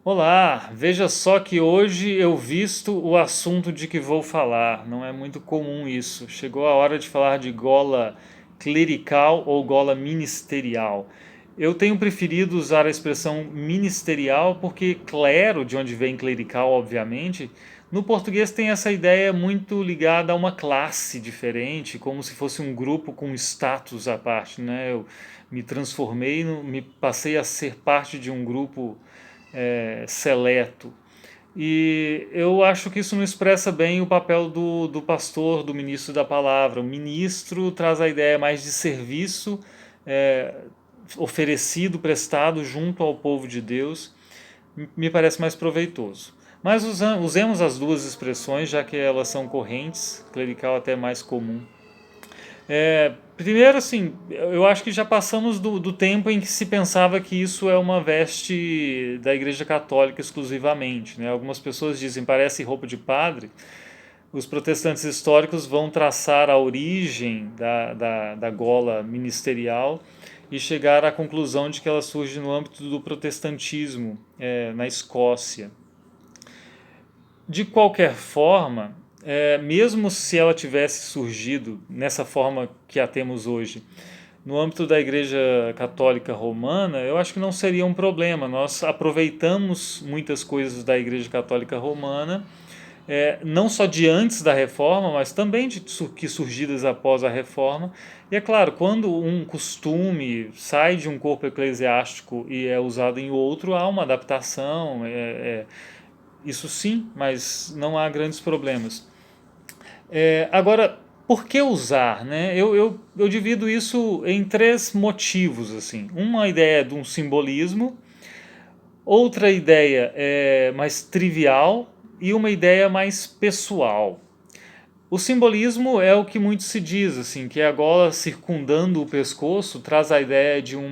Olá, veja só que hoje eu visto o assunto de que vou falar. Não é muito comum isso. Chegou a hora de falar de gola clerical ou gola ministerial. Eu tenho preferido usar a expressão ministerial porque clero, de onde vem clerical, obviamente, no português tem essa ideia muito ligada a uma classe diferente, como se fosse um grupo com status à parte, né? Eu me transformei, me passei a ser parte de um grupo seleto. E eu acho que isso não expressa bem o papel do pastor, do ministro da palavra. O ministro traz a ideia mais de serviço é, oferecido, prestado junto ao povo de Deus. Me parece mais proveitoso. Mas usemos as duas expressões, já que elas são correntes, clerical até mais comum. Primeiro, assim, eu acho que já passamos do tempo em que se pensava que isso é uma veste da Igreja Católica exclusivamente, né? Algumas pessoas dizem parece roupa de padre. Os protestantes históricos vão traçar a origem da gola ministerial e chegar à conclusão de que ela surge no âmbito do protestantismo na Escócia. De qualquer forma, mesmo se ela tivesse surgido nessa forma que a temos hoje, no âmbito da Igreja Católica Romana, eu acho que não seria um problema. Nós aproveitamos muitas coisas da Igreja Católica Romana, não só de antes da Reforma, mas também de que surgidas após a Reforma. E é claro, quando um costume sai de um corpo eclesiástico e é usado em outro, há uma adaptação. Isso sim, mas não há grandes problemas. Agora, por que usar? Né? Eu divido isso em três motivos. Assim. Uma ideia de um simbolismo, outra ideia é mais trivial e uma ideia mais pessoal. O simbolismo é o que muito se diz, assim, que a gola circundando o pescoço traz a ideia de um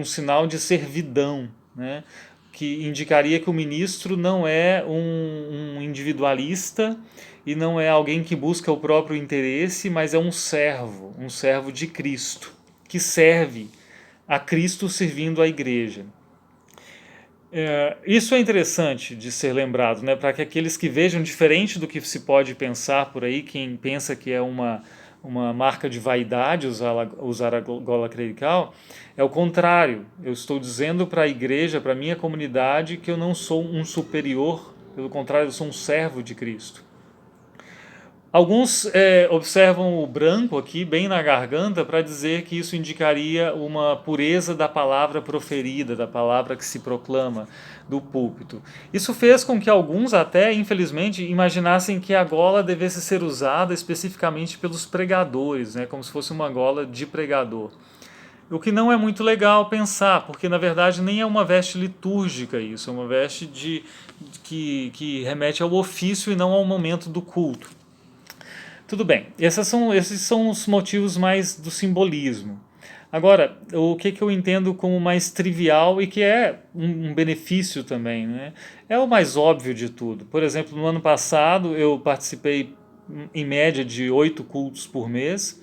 sinal de servidão, né? Que indicaria que o ministro não é um individualista e não é alguém que busca o próprio interesse, mas é um servo de Cristo, que serve a Cristo servindo a igreja. Isso é interessante de ser lembrado, né, para que aqueles que vejam diferente do que se pode pensar por aí, quem pensa que é uma marca de vaidade usar a gola clerical, é o contrário. Eu estou dizendo para a igreja, para a minha comunidade, que eu não sou um superior, pelo contrário, eu sou um servo de Cristo. Alguns observam o branco aqui, bem na garganta, para dizer que isso indicaria uma pureza da palavra proferida, da palavra que se proclama do púlpito. Isso fez com que alguns, até infelizmente, imaginassem que a gola devesse ser usada especificamente pelos pregadores, né, como se fosse uma gola de pregador. O que não é muito legal pensar, porque na verdade nem é uma veste litúrgica isso, é uma veste que remete ao ofício e não ao momento do culto. Tudo bem, esses são os motivos mais do simbolismo. Agora, o que eu entendo como mais trivial e que é um benefício também, né? É o mais óbvio de tudo. Por exemplo, no ano passado eu participei em média de 8 cultos por mês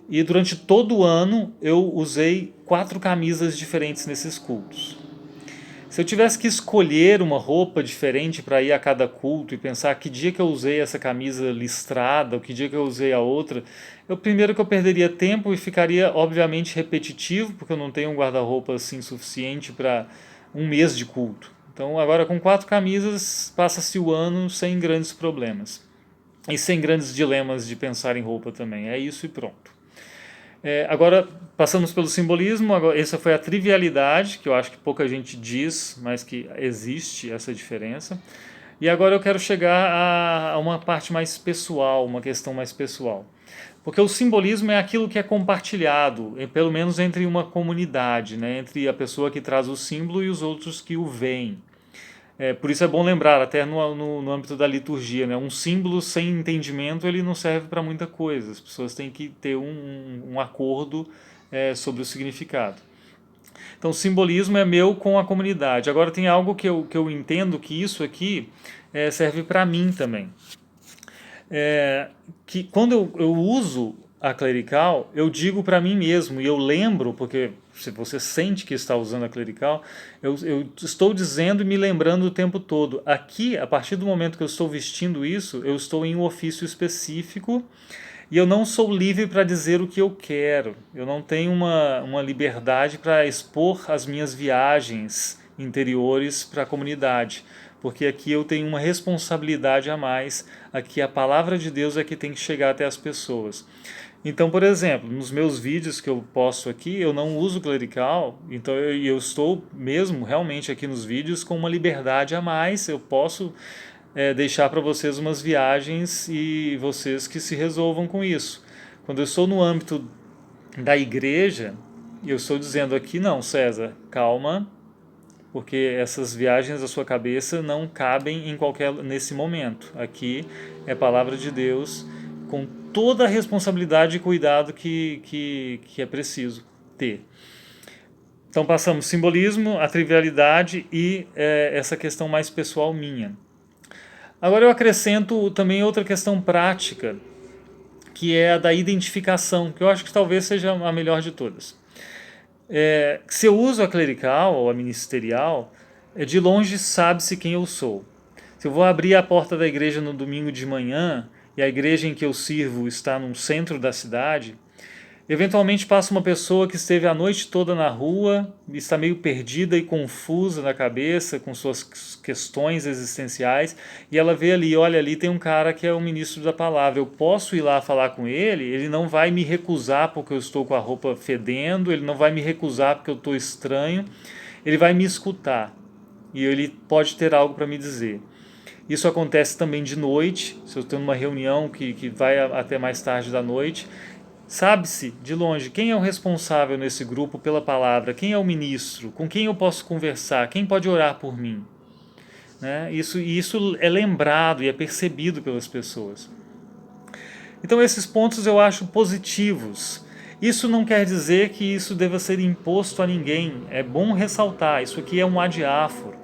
e durante todo o ano eu usei 4 camisas diferentes nesses cultos. Se eu tivesse que escolher uma roupa diferente para ir a cada culto e pensar que dia que eu usei essa camisa listrada, ou que dia que eu usei a outra, primeiro que eu perderia tempo e ficaria obviamente repetitivo, porque eu não tenho um guarda-roupa assim suficiente para um mês de culto. Então agora com 4 camisas passa-se o ano sem grandes problemas. E sem grandes dilemas de pensar em roupa também. É isso e pronto. Agora, passamos pelo simbolismo, agora, essa foi a trivialidade, que eu acho que pouca gente diz, mas que existe essa diferença. E agora eu quero chegar a uma parte mais pessoal, uma questão mais pessoal. Porque o simbolismo é aquilo que é compartilhado, pelo menos entre uma comunidade, né? Entre a pessoa que traz o símbolo e os outros que o veem. Por isso é bom lembrar, até no âmbito da liturgia, né? Um símbolo sem entendimento ele não serve para muita coisa. As pessoas têm que ter um acordo sobre o significado. Então, o simbolismo é meu com a comunidade. Agora, tem algo que eu entendo que isso aqui serve para mim também. Que quando eu uso a clerical, eu digo para mim mesmo, e eu lembro, porque se você sente que está usando a clerical, eu estou dizendo e me lembrando o tempo todo. Aqui, a partir do momento que eu estou vestindo isso, eu estou em um ofício específico e eu não sou livre para dizer o que eu quero. Eu não tenho uma liberdade para expor as minhas viagens interiores para a comunidade, porque aqui eu tenho uma responsabilidade a mais. Aqui a palavra de Deus é que tem que chegar até as pessoas. Então, por exemplo, nos meus vídeos que eu posto aqui, eu não uso clerical, então eu estou mesmo realmente aqui nos vídeos com uma liberdade a mais. Eu posso deixar para vocês umas viagens e vocês que se resolvam com isso. Quando eu estou no âmbito da igreja, eu estou dizendo aqui, não, César, calma, porque essas viagens da sua cabeça não cabem nesse momento. Aqui é palavra de Deus com toda a responsabilidade e cuidado que é preciso ter. Então passamos simbolismo, a trivialidade e essa questão mais pessoal minha. Agora eu acrescento também outra questão prática, que é a da identificação, que eu acho que talvez seja a melhor de todas. Se eu uso a clerical ou a ministerial, de longe sabe-se quem eu sou. Se eu vou abrir a porta da igreja no domingo de manhã e a igreja em que eu sirvo está no centro da cidade, eventualmente passa uma pessoa que esteve a noite toda na rua, está meio perdida e confusa na cabeça com suas questões existenciais, e ela vê ali, olha, ali tem um cara que é o ministro da palavra, eu posso ir lá falar com ele, ele não vai me recusar porque eu estou com a roupa fedendo, ele não vai me recusar porque eu estou estranho, ele vai me escutar, e ele pode ter algo para me dizer. Isso acontece também de noite, se eu estou numa reunião que vai até mais tarde da noite. Sabe-se, de longe, quem é o responsável nesse grupo pela palavra, quem é o ministro, com quem eu posso conversar, quem pode orar por mim. Né? Isso é lembrado e é percebido pelas pessoas. Então esses pontos eu acho positivos. Isso não quer dizer que isso deva ser imposto a ninguém. É bom ressaltar, isso aqui é um adiáforo.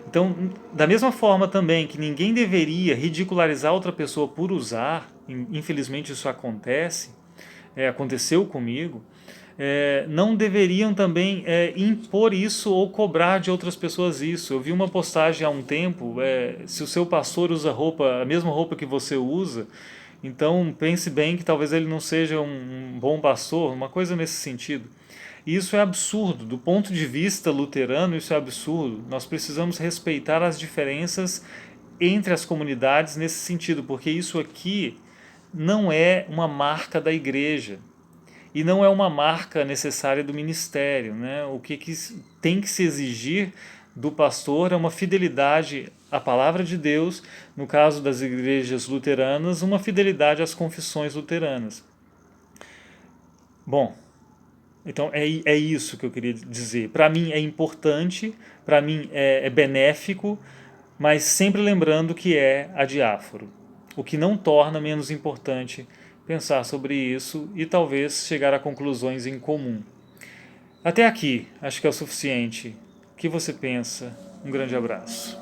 Então, da mesma forma também que ninguém deveria ridicularizar outra pessoa por usar, infelizmente isso acontece, aconteceu comigo, não deveriam também impor isso ou cobrar de outras pessoas isso. Eu vi uma postagem há um tempo, se o seu pastor usa a mesma roupa que você usa, então pense bem que talvez ele não seja um bom pastor, uma coisa nesse sentido. E isso é absurdo, do ponto de vista luterano isso é absurdo. Nós precisamos respeitar as diferenças entre as comunidades nesse sentido, porque isso aqui não é uma marca da igreja e não é uma marca necessária do ministério. Né? O que tem que se exigir do pastor é uma fidelidade à palavra de Deus, no caso das igrejas luteranas, uma fidelidade às confissões luteranas. Bom, então é isso que eu queria dizer. Para mim é importante, para mim é benéfico, mas sempre lembrando que é adiáforo. O que não torna menos importante pensar sobre isso e talvez chegar a conclusões em comum. Até aqui, acho que é o suficiente. O que você pensa? Um grande abraço.